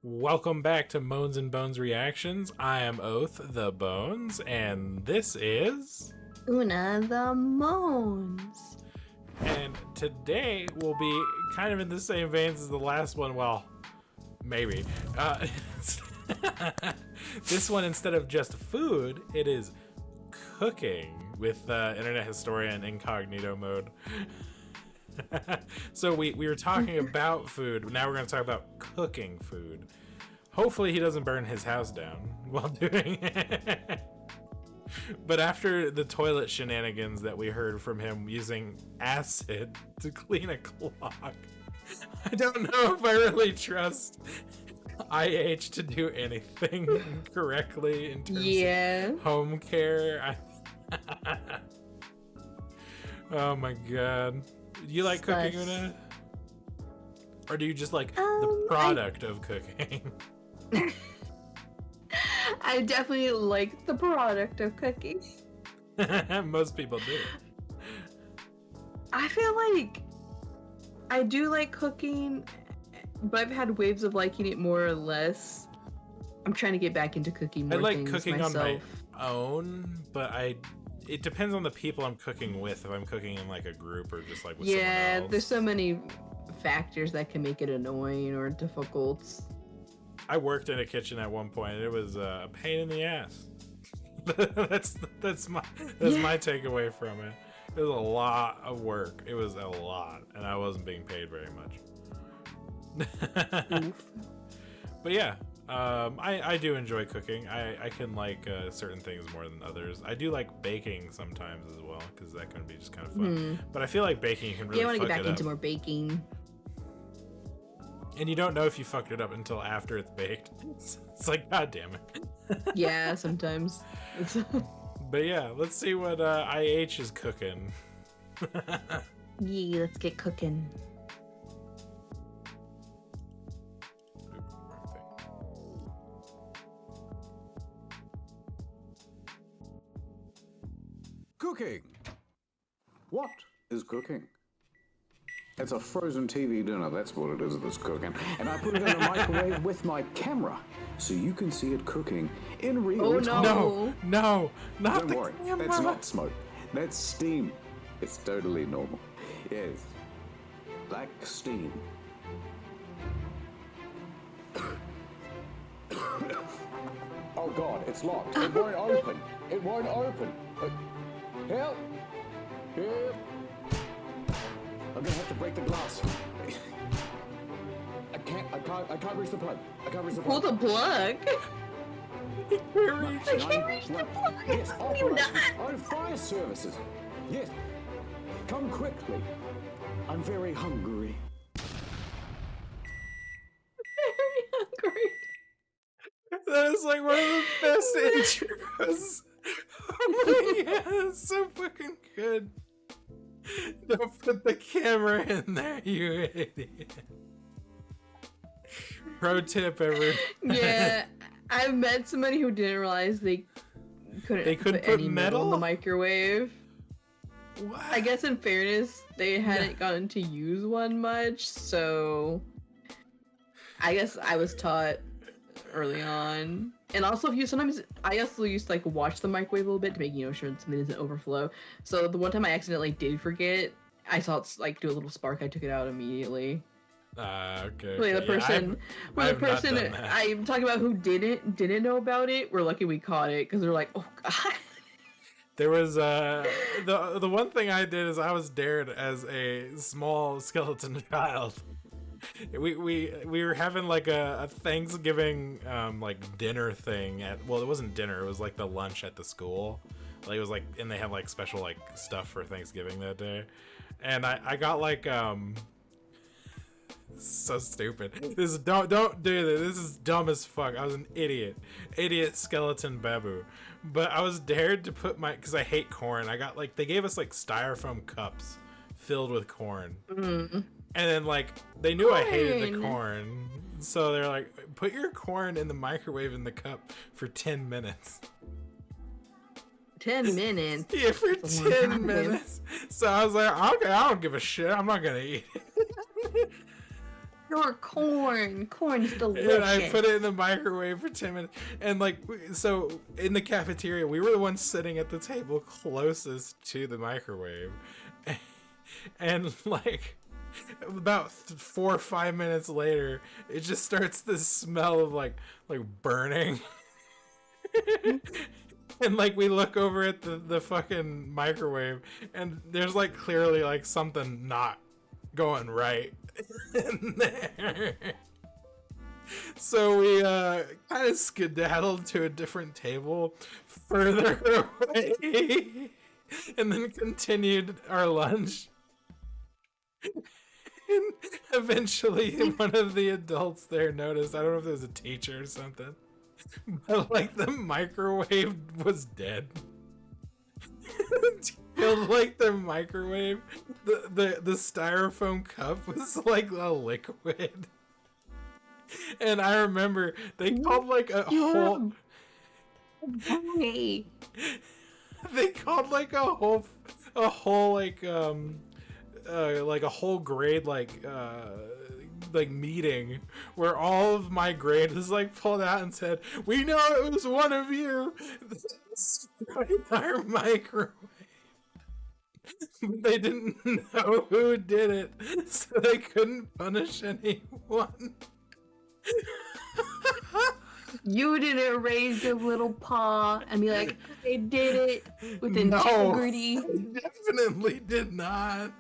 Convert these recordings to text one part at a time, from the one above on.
Welcome back to Moans and Bones Reactions. I am Oath the Bones, and this is Una the Moans. And today will be kind of in the same veins as the last one. Well, maybe. This one, instead of just food, it is cooking with internet historian Incognito Mode. So we were talking about food. Now we're going to talk about cooking food. Hopefully he doesn't burn his house down while doing it. But after the toilet shenanigans that we heard from him using acid to clean a clock, I don't know if I really trust IH to do anything correctly in terms of home care. Oh my god. Do you like cooking, Una? Or do you just like the product of cooking? I definitely like the product of cooking. Most people do. I feel like I do like cooking, but I've had waves of liking it more or less. I'm trying to get back into cooking more. I like things cooking myself. on my own, but it depends on the people I'm cooking with. If I'm cooking in like a group or just like with someone else. There's so many factors that can make it annoying or difficult. I worked in a kitchen at one point. It was a pain in the ass. that's my takeaway from it. It was a lot of work. It was a lot, and I wasn't being paid very much. But yeah, I do enjoy cooking. I can like certain things more than others. I do like baking sometimes as well, because that can be just kind of fun. But I feel like baking can really fuck it up. I want to get back into more baking. And you don't know if you fucked it up until after it's baked. It's like, god damn it. Yeah, sometimes. But yeah, let's see what IH is cooking. Yeah, let's get cooking. Cooking. What is cooking? It's a frozen TV dinner, that's what it is that's cooking. And I put it in the microwave with my camera, so you can see it cooking in real time. No, not Don't worry, camera. That's not smoke. That's steam. It's totally normal. Yes. Black steam. Oh god, it's locked. It won't open. It won't open. Help! Help! I'm gonna have to break the glass. I can't reach the plug. Pull the plug. I can't reach the plug. Yes, operation fire services. Yes. Come quickly. I'm very hungry. Very hungry. That is like one of the best intros. Oh my god, it's so fucking good. Don't put the camera in there, you idiot. Pro tip ever. Yeah, I've met somebody who didn't realize they couldn't put any metal in the microwave. What? I guess in fairness, they hadn't gotten to use one much, so I guess I was taught early on. And also, I also used to like watch the microwave a little bit to make sure something doesn't overflow. So the one time I accidentally did forget, I saw it like do a little spark. I took it out immediately. Okay. The person I'm talking about who didn't know about it, we're lucky we caught it because they're like, oh god. There was the one thing I did is I was dared as a small skeleton child. We were having like a Thanksgiving like dinner thing it wasn't dinner, it was like the lunch at the school. Like it was like, and they have like special like stuff for Thanksgiving that day. And I got like so stupid. Don't do this. This is dumb as fuck. I was an idiot skeleton babu. But I was dared to put because I hate corn. I got like, they gave us like styrofoam cups filled with corn. And then like they knew I hated the corn, so they're like, put your corn in the microwave in the cup for 10 minutes. 10 minutes? Yeah, for 10 minutes. So I was like, okay, I don't give a shit. I'm not gonna eat it. Your corn's delicious. And I put it in the microwave for 10 minutes. And like, so in the cafeteria, we were the ones sitting at the table closest to the microwave. And like, about 4 or 5 minutes later, it just starts this smell of like burning. And like, we look over at the fucking microwave, and there's like clearly like something not going right in there. So we kind of skedaddled to a different table further away, and then continued our lunch. And eventually one of the adults there noticed, I don't know if it was a teacher or something, but like the microwave was dead. Killed like the microwave. The styrofoam cup was like a liquid. And I remember they called like a whole Hey. they called like a whole like a whole grade like meeting where all of my grade was like pulled out and said, "We know it was one of you that destroyed our microwave." But they didn't know who did it, so they couldn't punish anyone. You didn't raise your little paw and be like, "I did it with integrity." No, I definitely did not.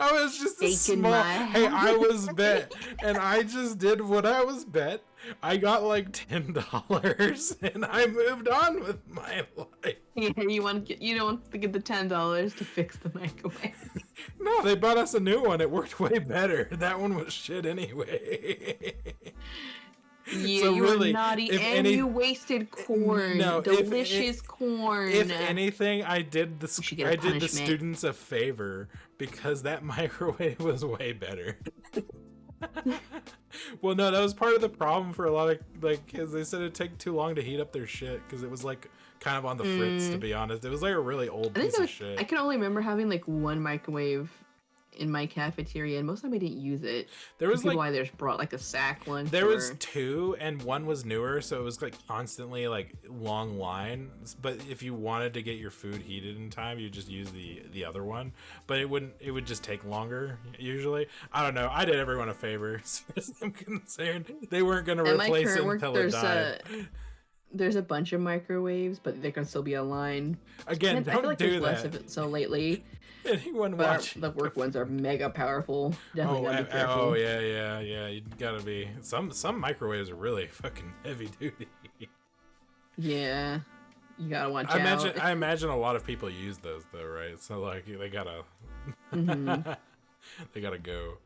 I was just a Taking small. my Hey, I was bet, and I just did what I was bet. I got like $10, and I moved on with my life. Yeah, you don't want to get the $10 to fix the microwave. No, they bought us a new one. It worked way better. That one was shit anyway. Yeah, So you really, were naughty, if and you wasted corn. No, delicious corn. If anything, I did the punishment. students a favor because that microwave was way better. Well, no, that was part of the problem for a lot of like kids. They said it'd take too long to heat up their shit because it was like kind of on the fritz. To be honest, it was like a really old piece of shit. I can only remember having like one microwave in my cafeteria, and most of the time I didn't use it. There was like like why they just brought like a sack lunch. there was two, and one was newer, so it was like constantly like long lines. But if you wanted to get your food heated in time, you just use the other one. But it would just take longer usually. I don't know. I did everyone a favor as far as I'm concerned. They weren't gonna replace it until it died. There's a bunch of microwaves, but there can still be a line. Again, I feel don't like do there's less that. of it so lately. Anyone But watching the work ones are mega powerful. Definitely gotta be careful. oh yeah. You gotta be. Some microwaves are really fucking heavy duty. Yeah, you gotta watch out. I imagine a lot of people use those though, right? So like they gotta, they gotta go.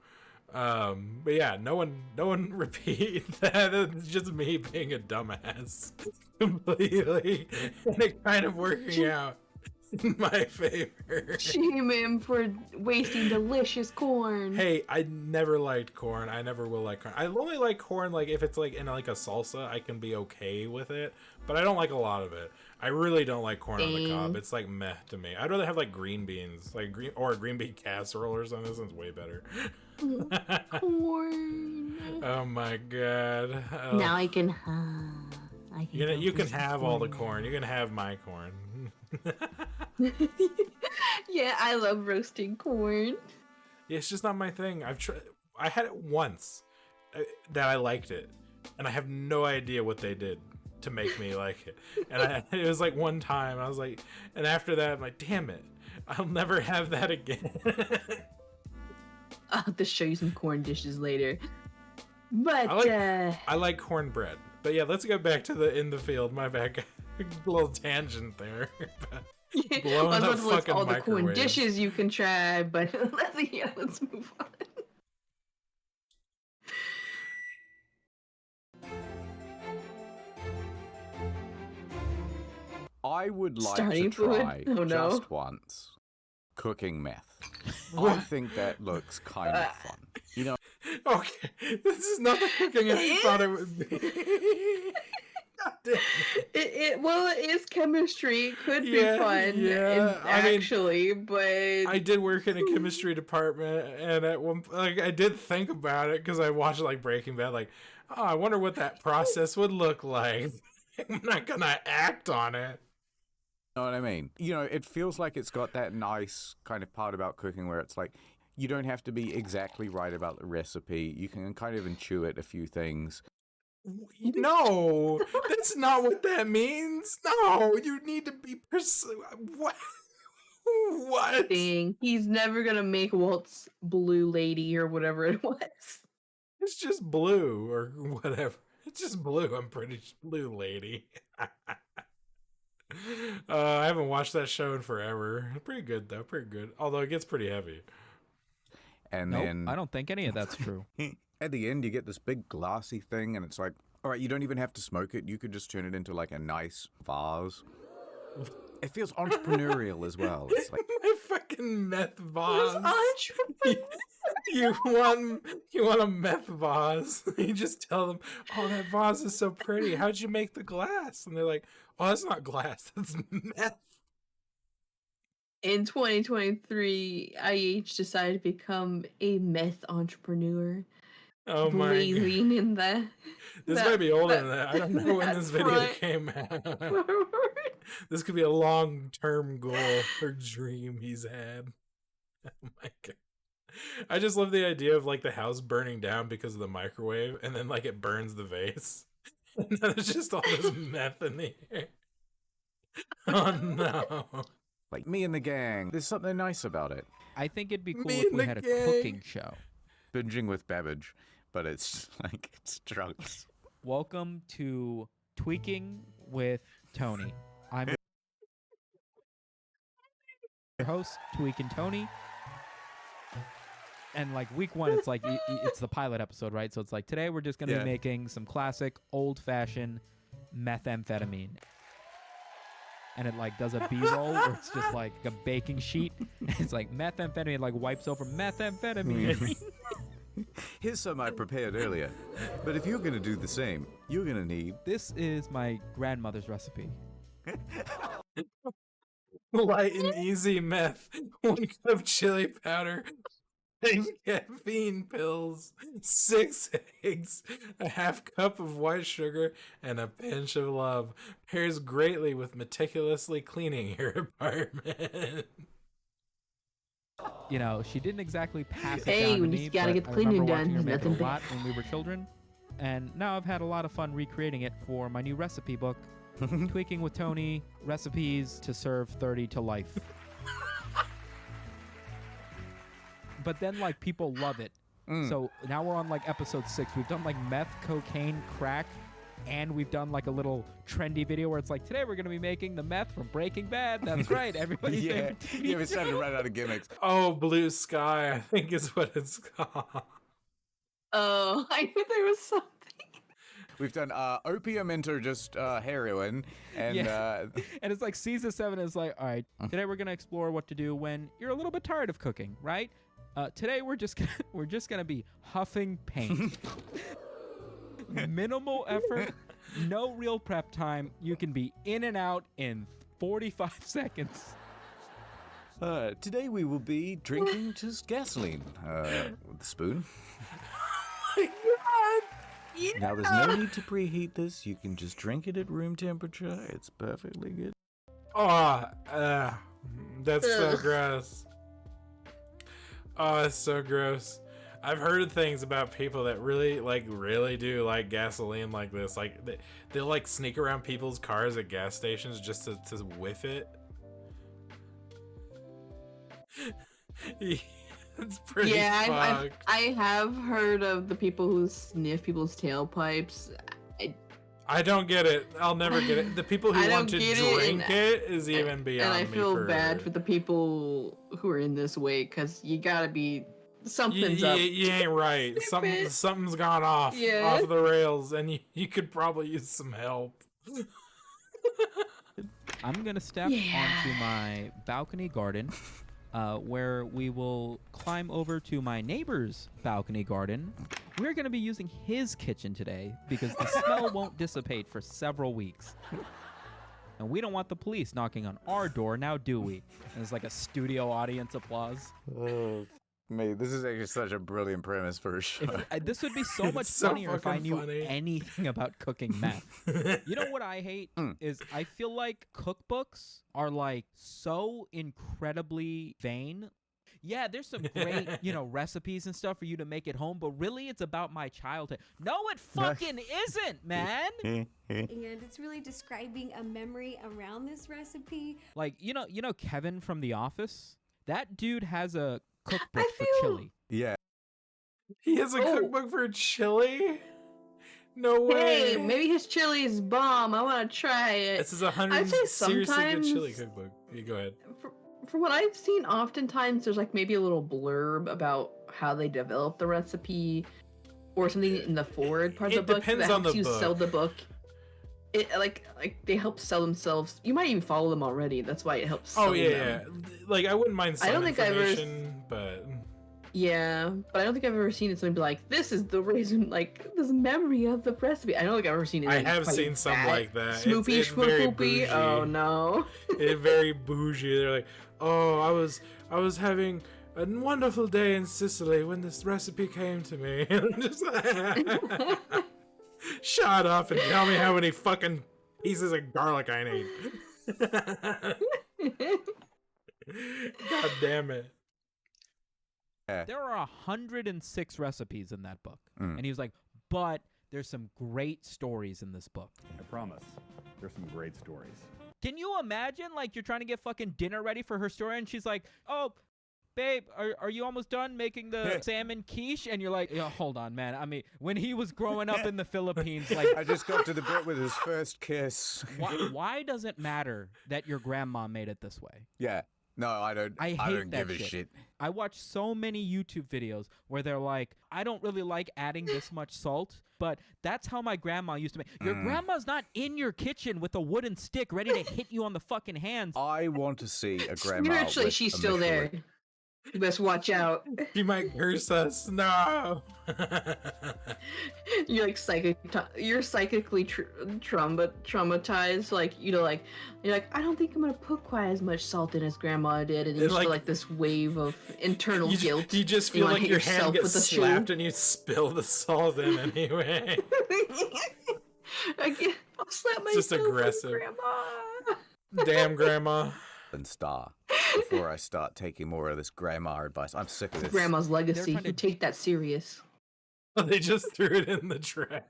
But yeah, no one repeat that. It's just me being a dumbass completely, and it kind of working out in my favor. Shame him for wasting delicious corn. Hey, I never liked corn. I never will like corn. I only like corn like if it's like in like a salsa, I can be okay with it, but I don't like a lot of it. I really don't like corn on the cob. It's like meh to me. I'd rather have like green beans, like a green bean casserole or something. This one's way better. Corn. Oh my god. Oh. Now I can. You can have all the corn. You can have my corn. Yeah, I love roasting corn. Yeah, it's just not my thing. I had it once that I liked it, and I have no idea what they did to make me like it. And it was like one time I was like, and after that I'm like, damn it, I'll never have that again. I'll have to show you some corn dishes later. But I like cornbread. But yeah, let's go back to the in the field. My bad. Little tangent there. Blowing up fucking all the corn microwaves. dishes you can try, but let's move on. I would like Starting to try food? Oh, no. just once cooking meth. I think that looks kind of fun. You know, Okay, this is not the cooking I thought it would be. God damn it. It It is chemistry. It could be fun. Yeah. Actually, but I did work in a chemistry department, and at one I did think about it because I watched like Breaking Bad. Like, oh, I wonder what that process would look like. I'm not gonna act on it. Know what I mean? You know, it feels like it's got that nice kind of part about cooking where it's like you don't have to be exactly right about the recipe. You can kind of intuit a few things. No, that's not what that means. No, you need to be what? What? thing. He's never gonna make Walt's blue lady or whatever it was. It's just blue or whatever. It's just blue. I'm pretty blue lady. I haven't watched that show in forever. Pretty good though. Pretty good. Although it gets pretty heavy. And Nope, then I don't think any of that's true. at the end, you get this big glassy thing, and it's like, all right, you don't even have to smoke it. You could just turn it into like a nice vase. It feels entrepreneurial as well. It's like My fucking meth vase. You want a meth vase? You just tell them, "Oh, that vase is so pretty. How'd you make the glass?" And they're like, "Oh, that's not glass. That's meth." In 2023, IH decided to become a meth entrepreneur. Oh my god. Leaning that. This that- might be older that- than that. I don't know when that this video front- came out. This could be a long-term goal or dream he's had. Oh my god. I just love the idea of like the house burning down because of the microwave, and then like it burns the vase. And then it's just all this meth in the air. Oh no. like me and the gang. There's something nice about it. I think it'd be cool Me if and we the had a gang. cooking show. Binging with Babbage, but it's like it's drugs. Welcome to Tweaking with Tony. I'm your host, Tweaking Tony. And like week one, it's like it's the pilot episode, right? So it's like today we're just gonna be making some classic old-fashioned methamphetamine. And it like does a B-roll where it's just like a baking sheet. It's like methamphetamine, like wipes over methamphetamine. Here's some I prepared earlier. But if you're gonna do the same, you're gonna need This is my grandmother's recipe. Light and easy meth. 1 cup chili powder. 10 caffeine pills. 6 eggs. A half cup of white sugar. And a pinch of love. Pairs greatly with meticulously cleaning your apartment. You know, she didn't exactly pass it Hey, down to we me, just gotta but get the I cleaning remember done. watching her There's make it nothing a lot when we were children. And now I've had a lot of fun recreating it for my new recipe book, Tweaking with Tony, Recipes to Serve 30 to Life. But then, like, people love it. So now we're on, like, episode 6. We've done, like, meth, cocaine, crack, and we've done, like, a little trendy video where it's like, today we're going to be making the meth from Breaking Bad. That's right. Everybody's favorite TV Yeah, we started to run out of gimmicks. Oh, Blue Sky, I think is what it's called. Oh, I knew there was something. We've done opium into just heroin, and Yeah. And it's like season 7 is like, all right, today we're gonna explore what to do when you're a little bit tired of cooking, right? Today we're just gonna be huffing paint. Minimal effort, no real prep time. You can be in and out in 45 seconds. today we will be drinking just gasoline with a spoon. Oh my god. Yeah. Now there's no need to preheat this. You can just drink it at room temperature. It's perfectly good. Oh, that's so Ugh. gross. Oh, it's so gross. I've heard things about people that really do like gasoline like this. Like they'll like sneak around people's cars at gas stations just to whiff it. It's pretty fucked. I have heard of the people who sniff people's tailpipes. I don't get it. I'll never get it. The people I who don't want to get it, drink it is even beyond And I me feel for... bad for the people who are in this way because you gotta be something's up. You ain't right. Stupid. Something's gone off Yeah. the rails, and you could probably use some help. I'm gonna step onto my balcony garden, where we will climb over to my neighbor's balcony garden. We're gonna be using his kitchen today because the smell won't dissipate for several weeks. And we don't want the police knocking on our door, now do we? And there's like a studio audience applause. Mate, this is actually such a brilliant premise for a show. This would be so much so funnier if I fucking knew funny. anything about cooking meth. You know what I hate is I feel like cookbooks are like so incredibly vain. Yeah, there's some great, recipes and stuff for you to make at home, but really it's about my childhood. No, it fucking isn't, man. And it's really describing a memory around this recipe. Like, you know Kevin from The Office? That dude has a cookbook I for feel- chili. Yeah. He has a cookbook for chili? No way. Hey, maybe his chili is bomb. I want to try it. This is a I'd say seriously good sometimes- chili cookbook. You go ahead. From what I've seen, oftentimes there's like maybe a little blurb about how they developed the recipe, or something in the forward part It of the book depends that on helps the you book. sell the book. It like they help sell themselves. You might even follow them already. That's why it helps. Sell Oh yeah, them. yeah. Like I wouldn't mind some I don't think I've ever- information, but Yeah, but I don't think I've ever seen it. Somebody be like, "This is the reason," like this memory of the recipe. I don't think I've ever seen it. I like, have quite seen some that like that. Smoopy, It's very schmoopy. bougie. Oh no. It's very bougie. They're like, oh, I was having a wonderful day in Sicily when this recipe came to me. And I'm just like, shut up and tell me how many fucking pieces of garlic I need. God damn it. There are 106 recipes in that book. And he was like, but there's some great stories in this book. I promise. There's some great stories. Can you imagine, like, you're trying to get fucking dinner ready for her story, and she's like, oh, babe, are you almost done making the salmon quiche? And you're like, yeah, hold on, man. I mean, when he was growing up in the Philippines, like, I just got to the bit with his first kiss. why does it matter that your grandma made it this way? Yeah. No, I don't. I hate don't that give a shit. shit. I watch so many YouTube videos where they're like, I don't really like adding this much salt, but that's how my grandma used to make. Your grandma's not in your kitchen with a wooden stick ready to hit you on the fucking hands. I want to see a grandma. Spiritually, with she's a still there. Michelin. You best watch out. She might curse us. No. You're like you're psychically traumatized. Like you're like I don't think I'm gonna put quite as much salt in as grandma did, and you just feel like this wave of internal guilt. You just You feel wanna like hit your yourself hand gets with a shoe. slapped and you spill the salt in anyway. I'll slap myself. just aggressive. Grandma. Damn, grandma. And star before I start taking more of this grandma advice. I'm sick of this. Grandma's legacy. trying to- You take that serious. They just threw it in the trash.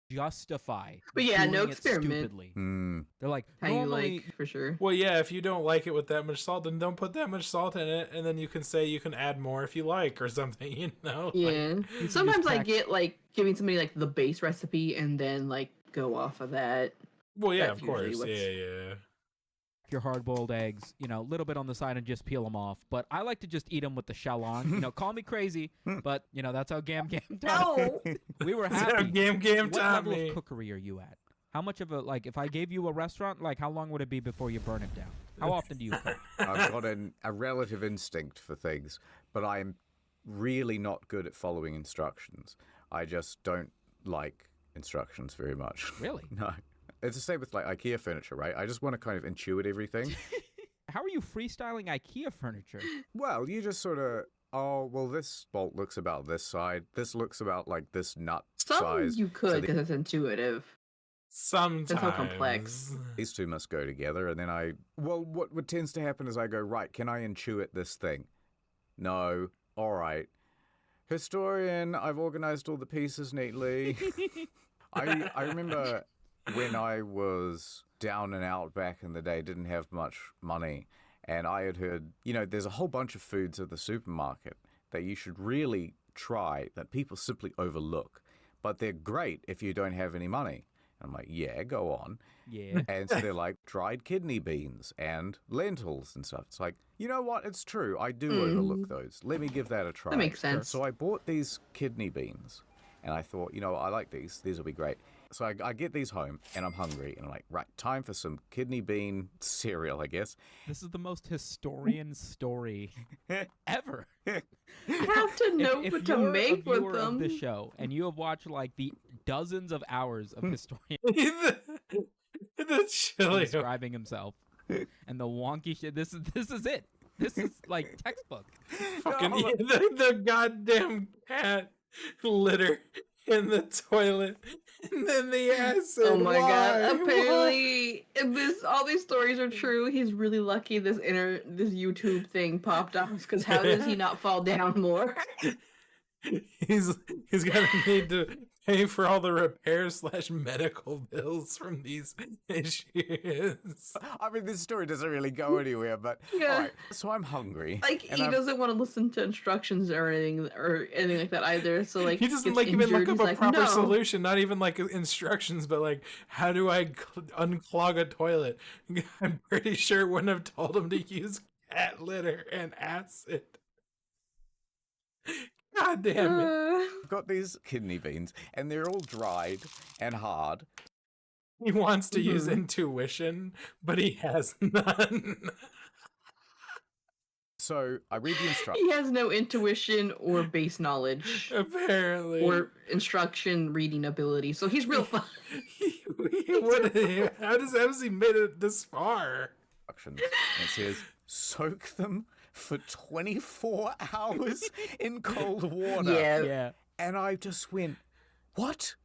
Justify. But yeah, no doing it experiment. Stupidly. Hmm. They're like, How normally, you like, for sure. Well, yeah, if you don't like it with that much salt, then don't put that much salt in it, and then you can say you can add more if you like or something, you know? Like, Yeah. can Sometimes just I pack- get like giving somebody like the base recipe and then like go off of that. well, yeah, That's of course. usually what's- Yeah. your hard-boiled eggs, a little bit on the side and just peel them off. But I like to just eat them with the shell on. Call me crazy, but that's how Gam Gam done it. We were That's how happy. Gam Gam What taught level me. of cookery are you at? How much of a, if I gave you a restaurant, how long would it be before you burn it down? How often do you cook? I've got a relative instinct for things, but I'm really not good at following instructions. I just don't like instructions very much. Really? No. It's the same with IKEA furniture, right? I just want to kind of intuit everything. How are you freestyling IKEA furniture? Well, you just sort of, oh, well, this bolt looks about this side. This looks about like this nut Some size. you So could because it's intuitive. Sometimes. That's how complex. these two must go together. And then what tends to happen is I go, right, can I intuit this thing? No. All right. Historian, I've organized all the pieces neatly. I remember when I was down and out back in the day, didn't have much money, and I had heard, there's a whole bunch of foods at the supermarket that you should really try that people simply overlook, but they're great if you don't have any money. And I'm like, yeah, go on. Yeah. And so they're like dried kidney beans and lentils and stuff. It's like, you know what? It's true. I do overlook those. Let me give that a try. That makes sense. So I bought these kidney beans, and I thought, I like these. These will be great. So I get these home, and I'm hungry, and I'm like, right, time for some kidney bean cereal, I guess. This is the most historian story ever. I have to know if what to you're make a with viewer them. of the show and you have watched the dozens of hours of historian, the Chili. describing himself and the wonky shit. This is it. This is like textbook. Fucking the goddamn cat litter in the toilet, and then the acid. Oh my god! Why? Apparently, all these stories are true. He's really lucky this YouTube thing popped off, because how does he not fall down more? He's gonna need to pay for all the repairs / medical bills from these issues. I mean, this story doesn't really go anywhere, but Yeah. all right. So I'm hungry. Like, and he I'm- doesn't want to listen to instructions or anything like that either. So like, He doesn't gets like even look injured, up he's a proper no. solution, not even like instructions, but like, how do I unclog a toilet? I'm pretty sure it wouldn't have told him to use cat litter and acid. God damn it. I've got these kidney beans, and they're all dried and hard. He wants to use intuition, but he has none. So I read the instructions. He has no intuition or base knowledge Apparently. or instruction reading ability. So he's real fun. How has he made it this far? And it says, soak them for 24 hours in cold water. Yeah. And I just went, what?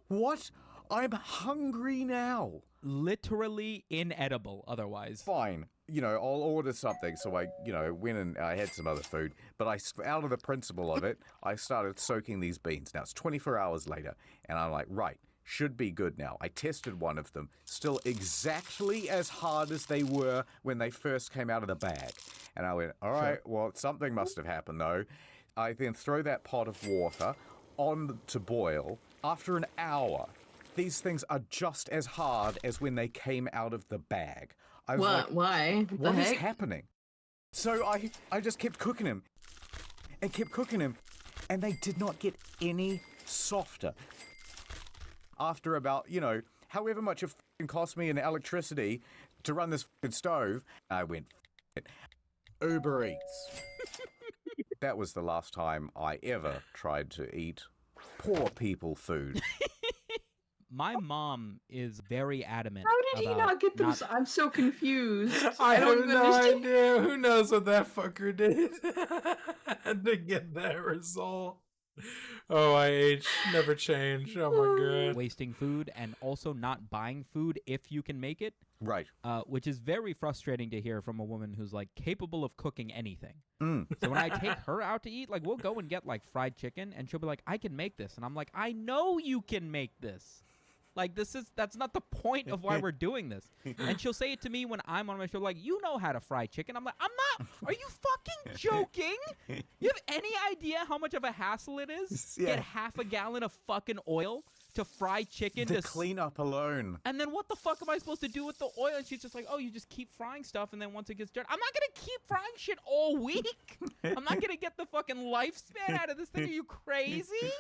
What? I'm hungry now. Literally inedible otherwise. Fine. You know, I'll order something. So I, went and I had some other food. But out of the principle of it, I started soaking these beans. Now it's 24 hours later. And I'm like, right, should be good now. I tested one of them. Still exactly as hard as they were when they first came out of the bag. And I went, all right, well, something must have happened though. I then throw that pot of water on to boil. After an hour, these things are just as hard as when they came out of the bag. I was like, Why? what the is heck? happening? So I just kept cooking him and kept cooking him, and they did not get any softer. After about, however much it cost me in electricity to run this stove, I went, Uber Eats. That was the last time I ever tried to eat poor people food. My mom is very adamant. How did he about not get those? I'm so confused. I have don't no understand. idea. Who knows what that fucker did to get that result? Oh, IH never change. Oh my god. wasting food and also not buying food if you can make it, Right. which is very frustrating to hear from a woman who's like capable of cooking anything. Mm. So when I take her out to eat, like we'll go and get like fried chicken and she'll be like, I can make this. And I'm like, I know you can make this. Like that's not the point of why we're doing this. And she'll say it to me when I'm on my show, like, you know how to fry chicken. I'm like, I'm not. Are you fucking joking? You have any idea how much of a hassle it is? Yeah. Get half a gallon of fucking oil to fry chicken. The cleanup alone. And then what the fuck am I supposed to do with the oil? And she's just like, oh, you just keep frying stuff, and then once it gets dirty, I'm not gonna keep frying shit all week. I'm not gonna get the fucking lifespan out of this thing. Are you crazy?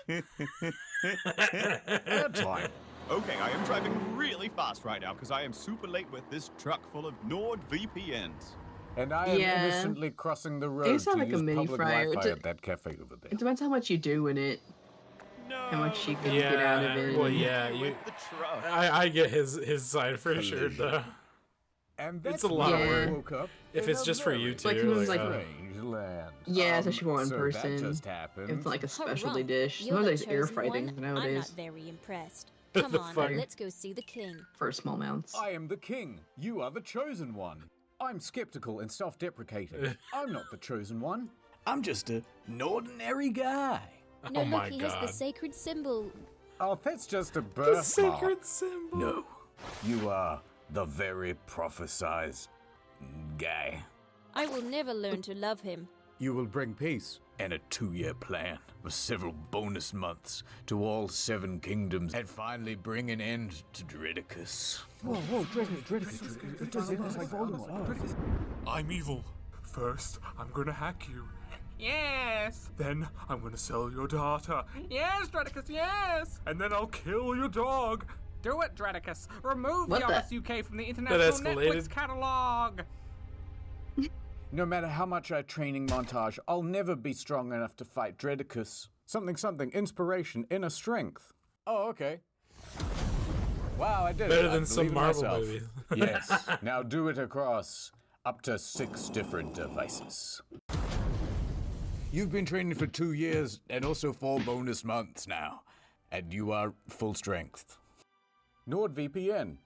Time. Okay, I am driving really fast right now because I am super late with this truck full of NordVPNs. And I am Yeah. innocently crossing the They road sound to like a use mini public fryer. Wi-Fi at that cafe over there. It depends how much you do in it. No. How much you can get out of it. Well, yeah, With the truck. I get his side for sure though. And It's that's a lot of when I work. woke up If in it's a just for very you two, Like, it was like, like- strange land. Yeah, especially for one so person. That just happened. It's like a specialty Hurrah. dish. You're Some of the these air chosen fry one. things I'm not nowadays very impressed. The Come on, fuck? let's go see the king. for small amounts. I am the king. You are the chosen one. I'm skeptical and self-deprecating. I'm not the chosen one. I'm just an ordinary guy. No, Oh look, my he has the god. sacred symbol. Oh, that's just a The birthmark. sacred symbol. No, you are the very prophesized guy. I will never learn to love him. You will bring peace and a 2-year plan with several bonus months to all 7 kingdoms and finally bring an end to Dredicus. I'm evil. First, I'm gonna hack you. Yes! Then, I'm gonna sell your daughter. Yes, Dredicus, yes! And then I'll kill your dog. Do it, Dredicus. Remove What the the- Office UK from the International escalated. Netflix catalog. No matter how much I training montage, I'll never be strong enough to fight Dredicus. Something, inspiration, inner strength. Oh, okay. Wow, I did it. Better I than some believe in Marvel myself. movies. Yes. Now do it across up to 6 different devices. You've been training for 2 years and also 4 bonus months now. And you are full strength. NordVPN.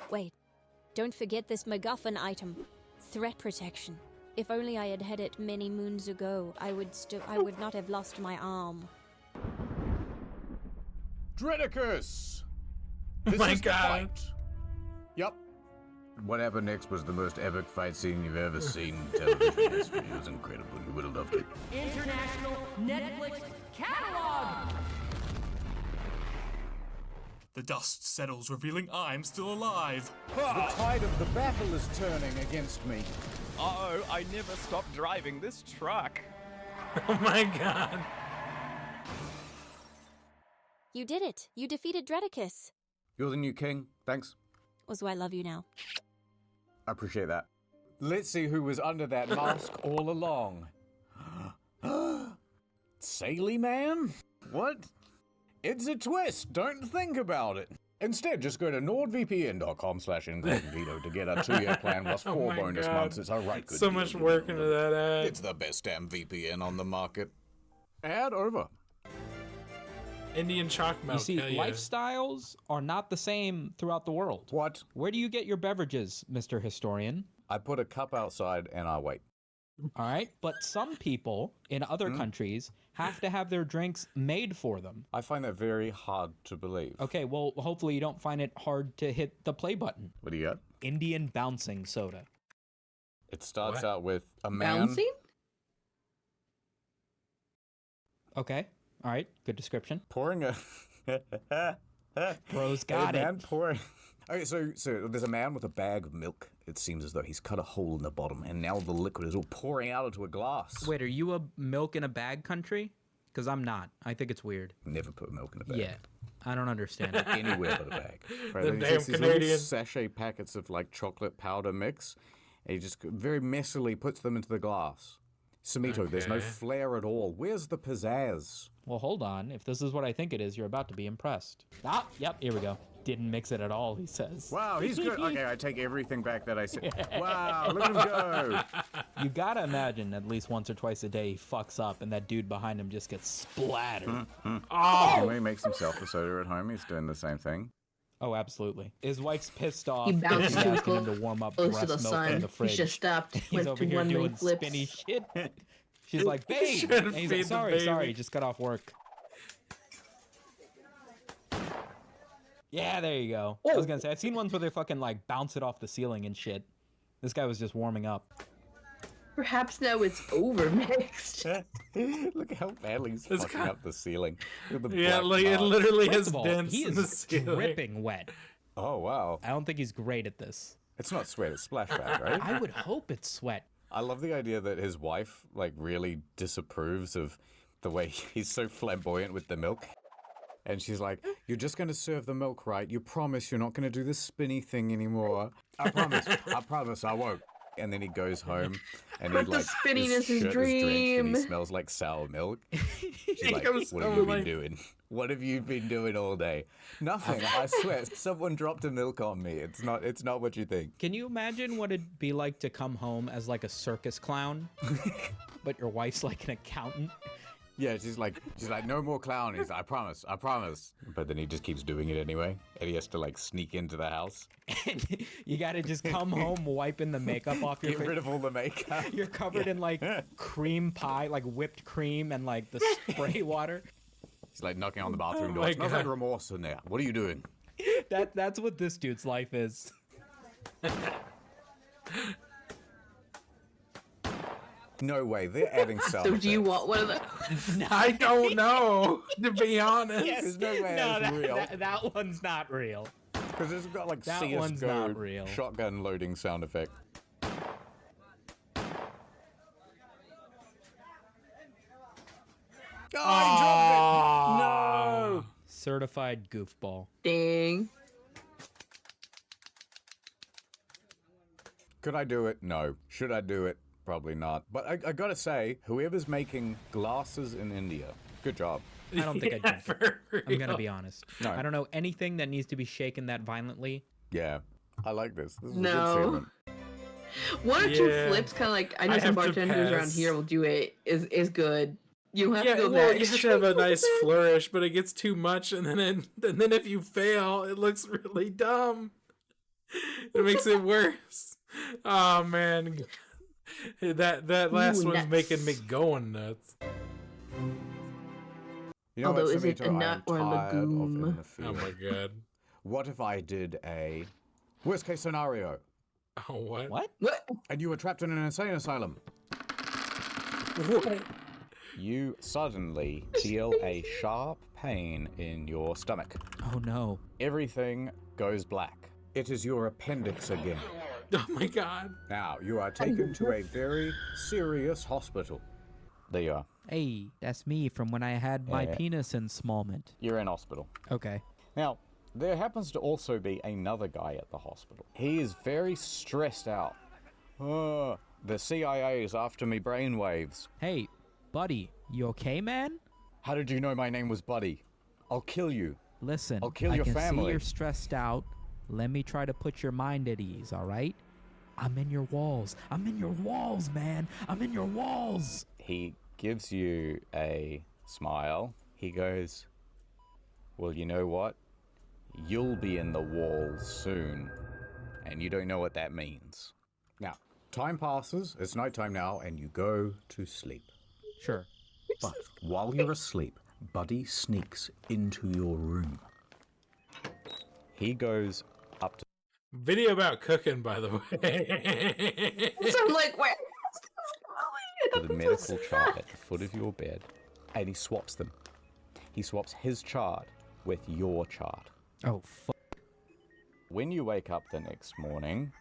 Wait, don't forget this MacGuffin item. Threat protection. If only I had had it many moons ago, I would not have lost my arm. Dreticus! Oh This my is the God. fight. Yup. What happened next was the most epic fight scene you've ever seen in television history. It was incredible. You would have loved it. International Netflix catalog. The dust settles, revealing I'm still alive. The tide of the battle is turning against me. Uh-oh, I never stopped driving this truck. Oh my god. You did it. You defeated Dreticus. You're the new king. Thanks. Also, I love you now. I appreciate that. Let's see who was under that mask all along. Saily Man? What? It's a twist. Don't think about it. Instead, just go to nordvpn.com/incognito to get a 2-year plan plus 4 my bonus God. months. It's a right good So deal. much work into that ad. It's the best damn VPN on the market. Ad over. Indian chalk milk. You see, hell yeah. lifestyles are not the same throughout the world. What? Where do you get your beverages, Mr. Historian? I put a cup outside and I wait. All right, but some people in other countries have to have their drinks made for them. I find that very hard to believe. Okay, well, hopefully you don't find it hard to hit the play button. What do you got? Indian bouncing soda. It starts What? out with a man. Bouncing? Okay, all right, good description. Pouring a. Bro's got a it. man pouring. Okay, so there's a man with a bag of milk. It seems as though he's cut a hole in the bottom, and now the liquid is all pouring out into a glass. Wait, are you a milk in a bag country? Because I'm not. I think it's weird. Never put milk in a bag. Yeah, I don't understand it. Anywhere but a bag. Right, The then he damn takes these little Canadian. sachet packets of like chocolate powder mix, and he just very messily puts them into the glass. Samito, there's no Okay. flair at all. Where's the pizzazz? Well, hold on. If this is what I think it is, you're about to be impressed. Ah, yep, here we go. Didn't mix it at all, he says. Wow, he's good. Okay, I take everything back that I said. Wow, look at him go. You gotta imagine at least once or twice a day he fucks up and that dude behind him just gets splattered. Oh, When he makes himself a soda at home, he's doing the same thing. Oh, absolutely. His wife's pissed off. He bounced She's too asking him close to warm up to the breast milk in sun. the He fridge. should have stopped. He's Went over to here one doing lane flips. spinny shit. She's like, babe! Should've And he's feed like, the sorry, baby. just got off work. Yeah, there you go. I was gonna say, I've seen ones where they fucking like bounce it off the ceiling and shit. This guy was just warming up. Perhaps now it's overmixed. Look how badly he's It's fucking kind- up the ceiling. Look at the yeah, black like it marks. literally First has of all, dents he in the is ceiling. dripping wet. Oh, wow. I don't think he's great at this. It's not sweat, it's splashback, right? I would hope it's sweat. I love the idea that his wife, like, really disapproves of the way he's so flamboyant with the milk. And she's like, you're just going to serve the milk right. You promise you're not going to do this spinny thing anymore. I promise I won't. And then he goes home and he But the like spinniness is shirt drenched and he dream. smells like sour milk. She's like, goes what have home you been like- doing? What have you been doing all day? Nothing. I swear. Someone dropped a milk on me. It's not what you think. Can you imagine what it'd be like to come home as like a circus clown, but your wife's like an accountant? Yeah, she's like, no more clowning. He's like, I promise. But then he just keeps doing it anyway, and he has to like sneak into the house, And you gotta just come home wiping the makeup off your get face. rid of all the makeup. You're covered in like cream pie, like whipped cream and like the spray water. He's like knocking on the bathroom Oh door. my It smells like God. remorse in there. What are you doing? That's what this dude's life is. No way. They're adding sound So do you effects. want one of the? I don't know, to be honest. There's no way No, that's real. that one's not real. Because it's got like That CSGO one's not real. shotgun loading sound effect. Oh, he dropped it! No! Certified goofball. Ding. Could I do it? No. Should I do it? Probably not. But I gotta say, whoever's making glasses in India, good job. I don't think I'd drink it. I'm gonna be honest. No. I don't know anything that needs to be shaken that violently. Yeah, I like this. This is a good No. segment. One or two Yeah. flips, kind of like I know I some have to bartenders around pass. here will do it. Is good. You don't have Yeah, to go well, that you have to extreme. have a nice flourish, but it gets too much, and then if you fail, it looks really dumb. It makes it worse. Oh man, that last Ooh, one's nuts. making me going nuts. You know Although, what, is it Samito? a I nut am or a tired of legume? in the field. Oh my god. What if I did a worst case scenario? Oh what? What? What? And you were trapped in an insane asylum. You suddenly feel a sharp pain in your stomach. Oh no. Everything goes black. It is your appendix again. Oh my god. Now, you are taken to a very serious hospital. There you are. Hey, that's me from when I had my penis ensmallment. You're in hospital. Okay. Now, there happens to also be another guy at the hospital. He is very stressed out. The CIA is after me brainwaves. Hey, buddy, you okay, man? How did you know my name was Buddy? I'll kill you. Listen, I'll kill I your can family. see you're stressed out. Let me try to put your mind at ease, all right? I'm in your walls. I'm in your walls, man. I'm in your walls. He gives you a smile. He goes, well, you know what? You'll be in the walls soon. And you don't know what that means. Now, time passes. It's nighttime now, and you go to sleep. Sure. But while you're asleep, Buddy sneaks into your room. He goes up to Video about cooking, by the way. So I'm like, where? the medical chart at the foot of your bed, and he swaps them. He swaps his chart with your chart. Oh, fuck. When you wake up the next morning,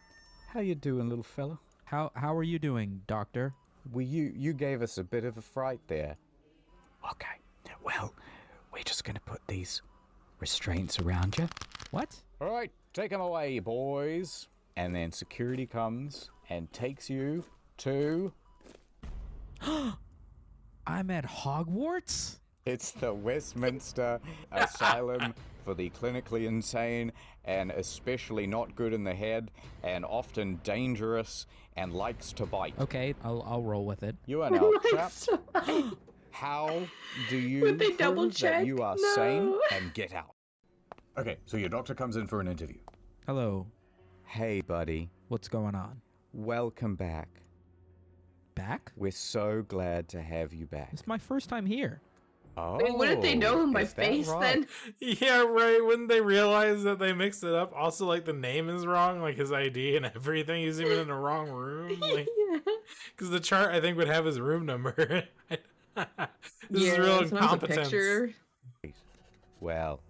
how you doing, little fella? How are you doing, doctor? Well, you gave us a bit of a fright there. Okay, well, we're just gonna put these restraints around you. What? All right, take them away, boys. And then security comes and takes you to... I'm at Hogwarts? It's the Westminster Asylum for the clinically insane and especially not good in the head and often dangerous and likes to bite. Okay, I'll roll with it. You are now trapped. How do you Would they prove double that check? you are No. sane and get out? Okay, so your doctor comes in for an interview. Hello. Hey, buddy. What's going on? Welcome back. Back? We're so glad to have you back. It's my first time here. Oh, Wait, wouldn't they know him by is that face right? then? Yeah, right. Wouldn't they realize that they mixed it up? Also, like, the name is wrong, like his ID and everything. He's even in the wrong room. Like, because the chart, I think, would have his room number. This is real it's not a incompetence. picture. Well,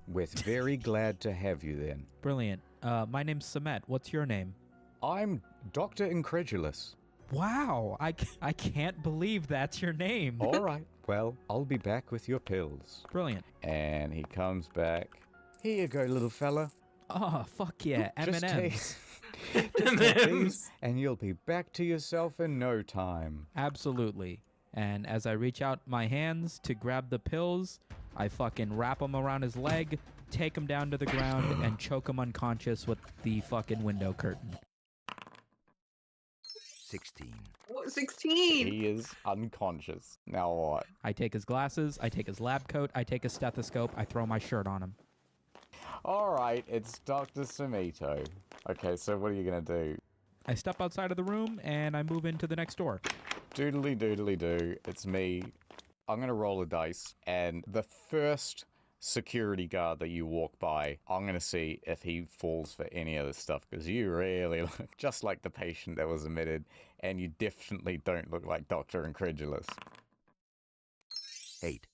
we're very glad to have you then. Brilliant. My name's Samet. What's your name? I'm Dr. Incredulous. Wow, I can't believe that's your name. All right, well, I'll be back with your pills. Brilliant. And he comes back. Here you go, little fella. Oh, fuck yeah, Just M&Ms. Just take these, and you'll be back to yourself in no time. Absolutely. And as I reach out my hands to grab the pills, I fucking wrap them around his leg, take him down to the ground, and choke him unconscious with the fucking window curtain. 16. Oh, 16. He is unconscious. Now what? I take his glasses, I take his lab coat, I take his stethoscope, I throw my shirt on him. All right, it's Dr. Samito. Okay, so what are you going to do? I step outside of the room and I move into the next door. Doodly doodly doo, it's me. I'm going to roll a dice, and the first security guard that you walk by, I'm going to see if he falls for any of this stuff, because you really look just like the patient that was admitted, and you definitely don't look like Dr. Incredulous. 8.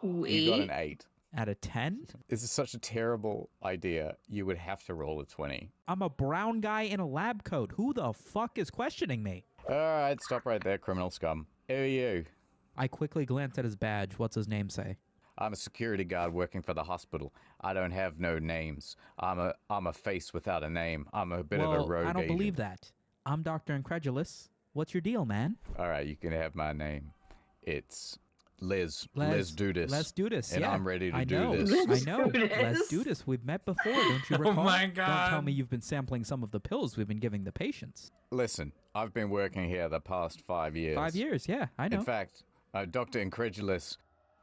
You got an 8. Out of 10? This is such a terrible idea. You would have to roll a 20. I'm a brown guy in a lab coat. Who the fuck is questioning me? All right, stop right there, criminal scum. Who are you? I quickly glance at his badge. What's his name say? I'm a security guard working for the hospital. I don't have no names. I'm a face without a name. I'm a bit of a rogue I don't agent. believe that. I'm Dr. Incredulous. What's your deal, man? All right, you can have my name. It's Liz, do this. Let's do this. And yeah. I'm ready to I do know. this. I know. Let's do this. We've met before, don't you recall? Oh my God. Don't tell me you've been sampling some of the pills we've been giving the patients. Listen, I've been working here the past 5 years. 5 years, yeah, I know. In fact, Dr. Incredulous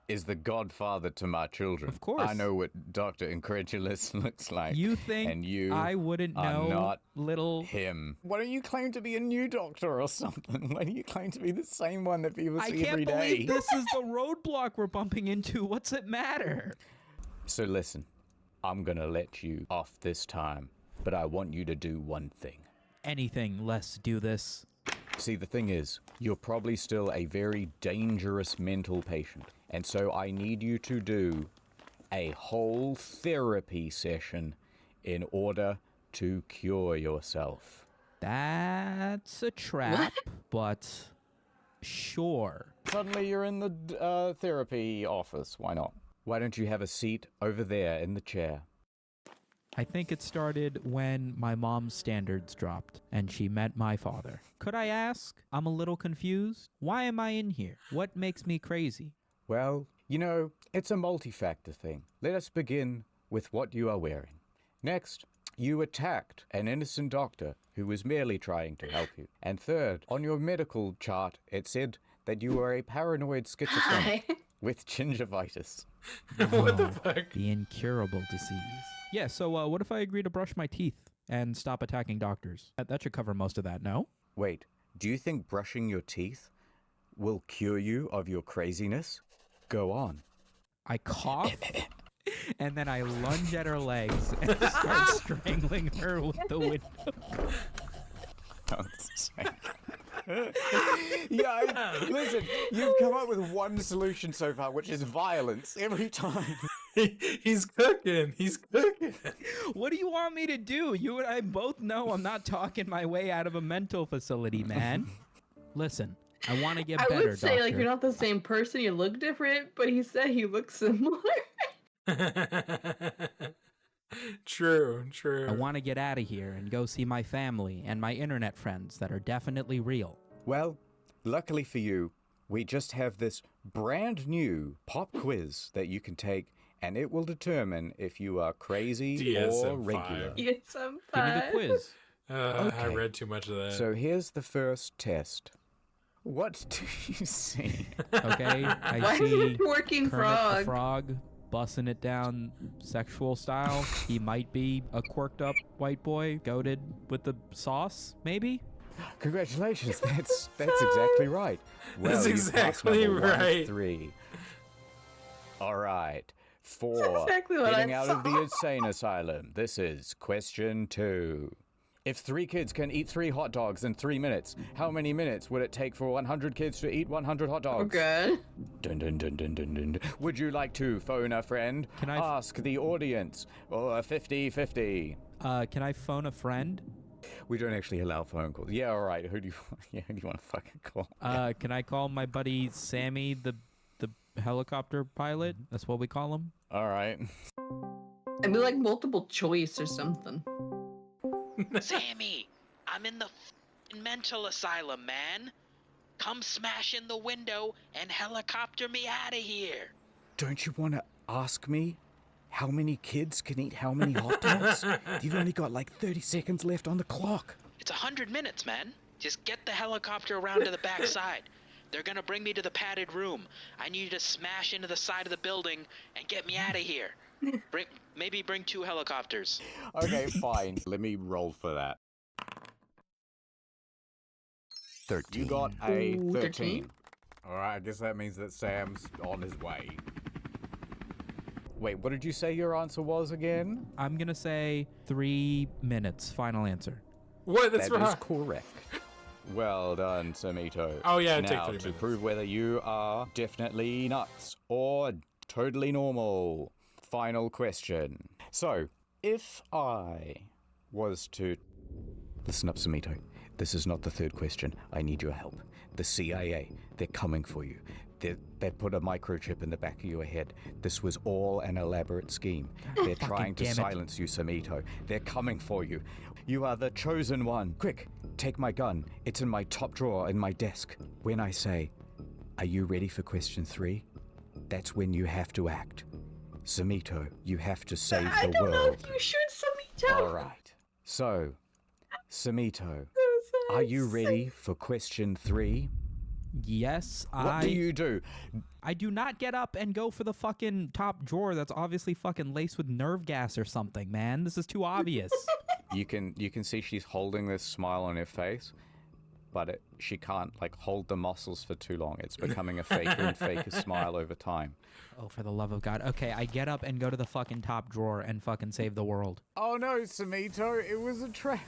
is the godfather to my children. Of course. I know what Dr. Incredulous looks like. You think and you I wouldn't are know, not little... him. Why don't you claim to be a new doctor or something? Why do you claim to be the same one that people see every day? I can't believe this is the roadblock we're bumping into. What's it matter? So listen, I'm gonna let you off this time, but I want you to do one thing. Anything, let's do this. See, the thing is, you're probably still a very dangerous mental patient, and so I need you to do a whole therapy session in order to cure yourself. That's a trap, but sure. Suddenly you're in the therapy office. Why not? Why don't you have a seat over there in the chair? I think it started when my mom's standards dropped and she met my father. Could I ask? I'm a little confused. Why am I in here? What makes me crazy? Well, you know, it's a multi-factor thing. Let us begin with what you are wearing. Next, you attacked an innocent doctor who was merely trying to help you. And third, on your medical chart, it said that you were a paranoid schizophrenic with gingivitis. What the fuck? The incurable disease. Yeah, so what if I agree to brush my teeth and stop attacking doctors? That should cover most of that, no? Wait, do you think brushing your teeth will cure you of your craziness? Go on. I cough, and then I lunge at her legs and start strangling her with the window. Listen, you've come up with one solution so far, which is violence every time. He's cooking. He's cooking. What do you want me to do? You and I both know I'm not talking my way out of a mental facility, man. Listen, I want to get better, I would say, doctor. like, you're not the same person. You look different, but he said he looks similar. True. I want to get out of here and go see my family and my internet friends that are definitely real. Well, luckily for you, we just have this brand new pop quiz that you can take, and it will determine if you are crazy or regular. DSM-5. Give me the quiz. I read too much of that. So here's the first test. What do you see? Okay, I Why see is it working Kermit frog? the Frog bussing it down sexual style. He might be a quirked up white boy, goated with the sauce, maybe? Congratulations, that's exactly right. Well, That's exactly you passed number 1 of right. 3. All right. 4. That's exactly what Getting I out saw. of the insane asylum. This is question 2. If 3 kids can eat 3 hot dogs in 3 minutes, how many minutes would it take for 100 kids to eat 100 hot dogs? Okay. Dun, dun, dun, dun, dun, dun. Would you like to phone a friend? Can I ask the audience? Or 50-50? Can I phone a friend? We don't actually allow phone calls. Yeah, all right. Who do you want to fucking call? Can I call my buddy Sammy, the helicopter pilot? That's what we call him. All right. I'd be like multiple choice or something. Sammy, I'm in the mental asylum, man. Come smash in the window and helicopter me out of here. Don't you want to ask me how many kids can eat how many hot dogs? You've only got like 30 seconds left on the clock. It's 100 minutes, man. Just get the helicopter around to the back side. They're gonna bring me to the padded room. I need you to smash into the side of the building and get me out of here. Maybe bring 2 helicopters. Okay, fine. Let me roll for that. 13. You got a 13. All right, I guess that means that Sam's on his way. Wait, what did you say your answer was again? I'm gonna say 3 minutes. Final answer. What? That's That is wrong. correct. Well done, Samito. Oh, yeah, it'd take now, 3 to minutes. prove whether you are definitely nuts or totally normal. Final question. So, if I was to... Listen up, Samito. This is not the third question. I need your help. The CIA, they're coming for you. They put a microchip in the back of your head. This was all an elaborate scheme. They're trying to damn it. silence you, Samito. They're coming for you. You are the chosen one. Quick, take my gun. It's in my top drawer in my desk. When I say, Are you ready for question 3? That's when you have to act. Samito, you have to save the world. I don't know if you should, Samito. All right. So, Samito, are you ready for question 3? Yes, What do you do? I do not get up and go for the fucking top drawer that's obviously fucking laced with nerve gas or something, man. This is too obvious. You can see she's holding this smile on her face, but she can't like hold the muscles for too long. It's becoming a faker and faker smile over time. Oh, for the love of God. Okay, I get up and go to the fucking top drawer and fucking save the world. Oh no, Samito, it was a trap.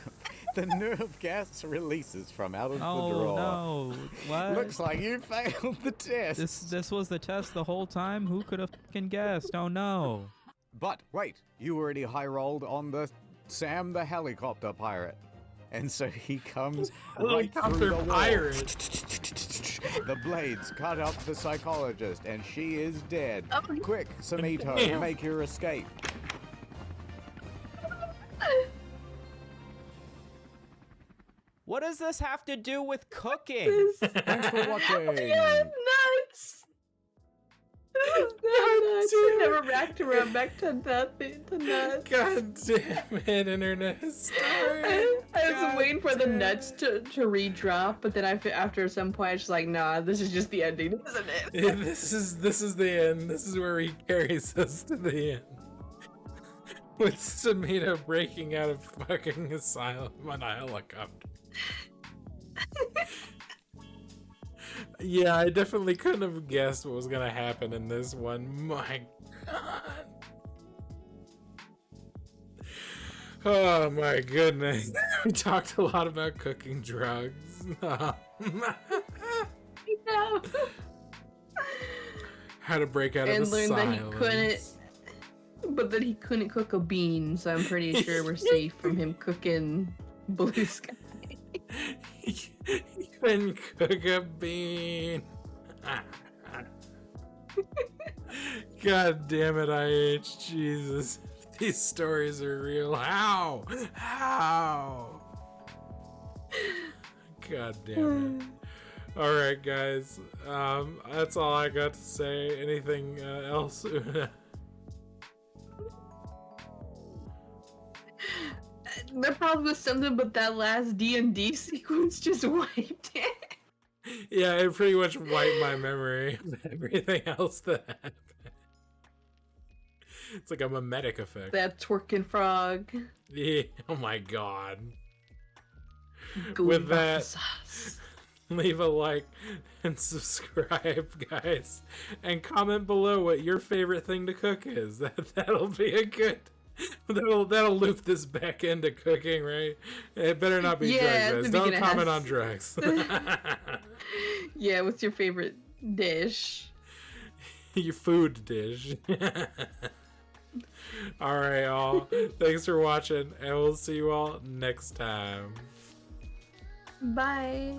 The nerve gas releases from out of the drawer. Oh no, what? Looks like you failed the test. This was the test the whole time? Who could have fucking guessed? Oh no. But wait, you already high rolled on the Sam the helicopter pirate. And so he comes right through the pirate. The blades cut up the psychologist, and she is dead. Quick, Samito, make your escape. What does this have to do with cooking? Thanks for watching. Nuts. I never back to nothing to nuts. God damn it, internet story. I was waiting for the nuts to re-drop, but then after some point, I was like, nah, this is just the ending, isn't it? Yeah, this is the end. This is where he carries us to the end. With Samita breaking out of fucking asylum on a helicopter. Yeah, I definitely couldn't have guessed what was gonna happen in this one. My God. Oh my goodness. We talked a lot about cooking drugs. No. How to break out of and asylum. learned that he couldn't. But that he couldn't cook a bean, so I'm pretty sure we're safe from him cooking blue sky. He couldn't cook a bean. God damn it, IH. Jesus. These stories are real. How? God damn it. Alright, guys. That's all I got to say. Anything else, Una? There probably was something, but that last D&D sequence just wiped it. Yeah, it pretty much wiped my memory of everything else that happened. It's like a mimetic effect. That twerking frog. Yeah, oh my God. Gooey With that, sauce. leave a like and subscribe, guys. And comment below what your favorite thing to cook is. That'll be a good... That'll loop this back into cooking, right? It better not be drugs, guys. Don't comment on drugs. Yeah, what's your favorite dish? Your food dish. Alright, all. Thanks for watching, and we'll see you all next time. Bye.